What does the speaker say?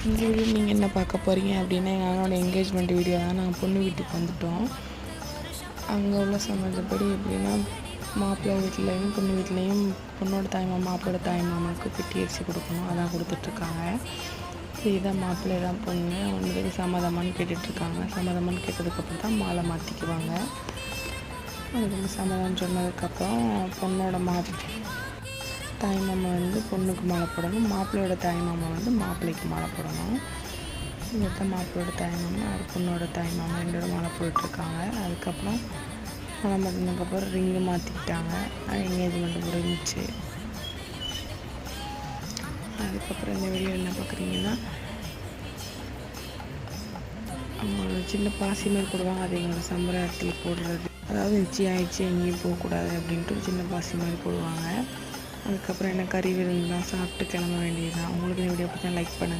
இந்த வீடியோ நீங்கள் என்ன பார்க்க போகிறீங்க அப்படின்னா எங்கள் அண்ணனோட என்கேஜ்மெண்ட் வீடியோ தான். நாங்கள் பொண்ணு வீட்டுக்கு வந்துவிட்டோம். அங்கே உள்ள சம்மந்தப்படி எப்படின்னா மாப்பிள்ளை வீட்லேயும் பொண்ணு வீட்லேயும் பொண்ணோட தாய்மாமா மாப்பிளோட தாய்மாமாவுக்கு பெட்டி அரிசி கொடுக்கணும். அதான் கொடுத்துட்ருக்காங்க. இதுதான் மாப்பிள்ளை தான் பொண்ணு. அவங்களுக்கு சம்மதமானு கேட்டுட்ருக்காங்க. சம்மதமானு கேட்டதுக்கப்புறம் தான் மாலை மாற்றிக்குவாங்க. அதுக்கு சம்மதம் சொன்னதுக்கப்புறம் பொண்ணோட தாய்மாமா வந்து பொண்ணுக்கு மாலை போடணும். மாப்பிள்ளையோட தாய்மாமா வந்து மாப்பிள்ளைக்கு மாலை போடணும். இதுதான் மாப்பிள்ளையோட தாய்மாமா, அது பொண்ணோட தாய்மாமா ரெண்டோட மாலை போட்டுட்ருக்காங்க. அதுக்கப்புறம் மாலை மாற்றினதுக்கப்புறம் ரிங்கு மாற்றிக்கிட்டாங்க. என்கேஜ்மெண்ட்டு முடிஞ்சிச்சு. அதுக்கப்புறம் இந்த வீடியோ என்ன பார்க்குறீங்கன்னா அவங்க சின்ன பாசி மாதிரி போடுவாங்க. அது எங்களோட சம்பிரதாயத்தில் போடுறது. அதாவது நிச்சயம் ஆயிடுச்சு எங்கேயும் போகக்கூடாது அப்படின்ட்டு ஒரு சின்ன பாசி மாதிரி போடுவாங்க. அதுக்கப்புறம் என்ன கறி விருந்து தான் சாப்பிட்டு கிளம்ப வேண்டியது தான். உங்களுக்கு இந்த வீடியோ பற்றி லைக் பண்ணுங்கள்.